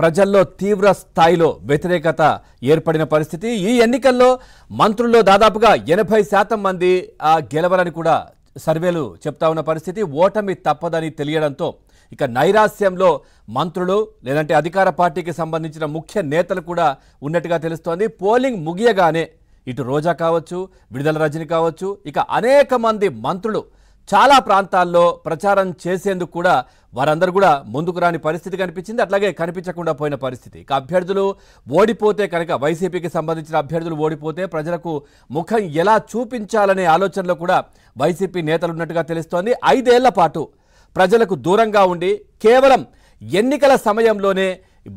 ప్రజల్లో తీవ్ర స్థాయిలో వ్యతిరేకత ఏర్పడిన పరిస్థితి. ఈ ఎన్నికల్లో మంత్రుల్లో దాదాపుగా 80% మంది గెలవరని కూడా సర్వేలు చెప్తా ఉన్న పరిస్థితి. ఓటమి తప్పదని తెలియడంతో ఇక నైరాస్యంలో మంత్రులు లేదంటే అధికార పార్టీకి సంబంధించిన ముఖ్య నేతలు కూడా ఉన్నట్టుగా తెలుస్తోంది. పోలింగ్ ముగియగానే ఇటు రోజా కావచ్చు, విడుదల రజని కావచ్చు, ఇక అనేక మంది మంత్రులు చాలా ప్రాంతాల్లో ప్రచారం చేసేందుకు కూడా వారందరూ కూడా ముందుకు రాని పరిస్థితి కనిపించింది. అట్లాగే కనిపించకుండా పోయిన పరిస్థితి. ఇక అభ్యర్థులు ఓడిపోతే కనుక, వైసీపీకి సంబంధించిన అభ్యర్థులు ఓడిపోతే ప్రజలకు ముఖం ఎలా చూపించాలనే ఆలోచనలో కూడా వైసీపీ నేతలు ఉన్నట్టుగా తెలుస్తోంది. 5 ఏళ్ల పాటు ప్రజలకు దూరంగా ఉండి కేవలం ఎన్నికల సమయంలోనే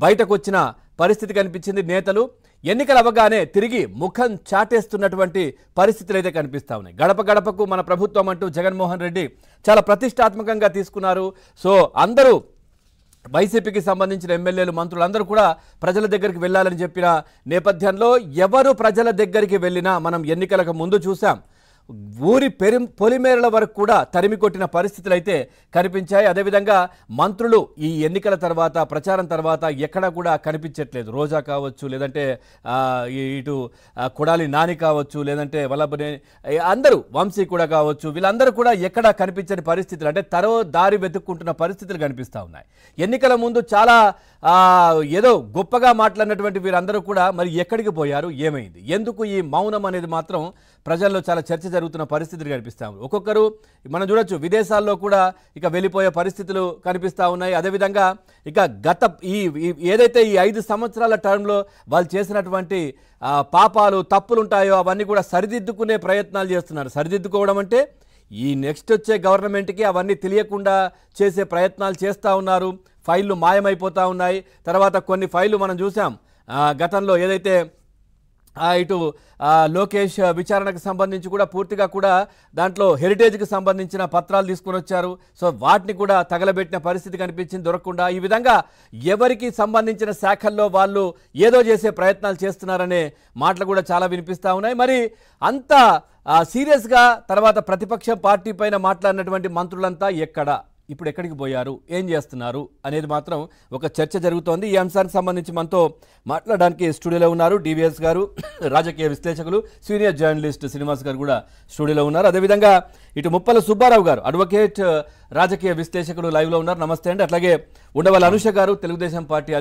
బయటకు వచ్చిన పరిస్థితి కనిపించింది. నేతలు ఎన్నికలు అవ్వగానే తిరిగి ముఖం చాటేస్తున్నటువంటి పరిస్థితులు అయితే కనిపిస్తా ఉన్నాయి. గడప గడపకు మన ప్రభుత్వం అంటూ జగన్మోహన్ రెడ్డి చాలా ప్రతిష్టాత్మకంగా తీసుకున్నారు. సో అందరూ వైసీపీకి సంబంధించిన ఎమ్మెల్యేలు, మంత్రులు అందరూ కూడా ప్రజల దగ్గరికి వెళ్ళాలని చెప్పిన నేపథ్యంలో ఎవరు ప్రజల దగ్గరికి వెళ్ళినా మనం ఎన్నికలకు ముందు చూసాం, ఊరి పొలిమేరల వరకు కూడా తరిమి కొట్టిన పరిస్థితులు అయితే కనిపించాయి. అదేవిధంగా మంత్రులు ఈ ఎన్నికల తర్వాత, ప్రచారం తర్వాత ఎక్కడా కూడా కనిపించట్లేదు. రోజా కావచ్చు, లేదంటే ఇటు కొడాలి నాని కావచ్చు, లేదంటే వల్లభనే అందరూ, వంశీ కూడా కావచ్చు, వీళ్ళందరూ కూడా ఎక్కడా కనిపించని పరిస్థితులు, అంటే తరో దారి వెతుక్కుంటున్న పరిస్థితులు కనిపిస్తూ ఉన్నాయి. ఎన్నికల ముందు చాలా ఏదో గొప్పగా మాట్లాడినటువంటి వీరందరూ కూడా మరి ఎక్కడికి పోయారు, ఏమైంది, ఎందుకు ఈ మౌనం అనేది మాత్రం ప్రజల్లో చాలా చర్చ జరుగుతున్న పరిస్థితులు కనిపిస్తాము. ఒక్కొక్కరు మనం చూడొచ్చు, విదేశాల్లో కూడా ఇక వెళ్ళిపోయే పరిస్థితులు కనిపిస్తూ ఉన్నాయి. అదేవిధంగా ఇక ఏదైతే ఈ 5 సంవత్సరాల టర్మ్లో వాళ్ళు చేసినటువంటి పాపాలు, తప్పులు ఉంటాయో అవన్నీ కూడా సరిదిద్దుకునే ప్రయత్నాలు చేస్తున్నారు. సరిదిద్దుకోవడం అంటే ఈ నెక్స్ట్ వచ్చే గవర్నమెంట్కి అవన్నీ తెలియకుండా చేసే ప్రయత్నాలు చేస్తూ ఉన్నారు. ఫైళ్ళు మాయమైపోతూ ఉన్నాయి. తర్వాత కొన్ని ఫైళ్ళు మనం చూసాం గతంలో, ఏదైతే ఇటు లోకేష్ విచారణకు సంబంధించి కూడా పూర్తిగా కూడా దాంట్లో హెరిటేజ్కి సంబంధించిన పత్రాలు తీసుకొని వచ్చారు. సో వాటిని కూడా తగలబెట్టిన పరిస్థితి కనిపించింది దొరకకుండా. ఈ విధంగా ఎవరికి సంబంధించిన శాఖల్లో వాళ్ళు ఏదో చేసే ప్రయత్నాలు చేస్తున్నారనే మాటలు కూడా చాలా వినిపిస్తూ ఉన్నాయి. మరి అంత సీరియస్గా తర్వాత ప్రతిపక్ష పార్టీ పైన మాట్లాడినటువంటి మంత్రులంతా ఇప్పుడు ఎక్కడికి పోయారు, ఏం చేస్తున్నారు అనేది మాత్రం ఒక చర్చ జరుగుతోంది. ఈ అంశానికి సంబంధించి మనతో మాట్లాడడానికి స్టూడియోలో ఉన్నారు డివిఎస్ గారు, రాజకీయ విశ్లేషకులు, సీనియర్ జర్నలిస్ట్ శ్రీనివాస్ గారు కూడా స్టూడియోలో ఉన్నారు. అదేవిధంగా ఇటు ముప్పల సుబ్బారావు గారు, అడ్వకేట్, రాజకీయ విశ్లేషకులు లైవ్లో ఉన్నారు. నమస్తే అండి. అట్లాగే ఉండవల్లి అనుష గారు, తెలుగుదేశం పార్టీ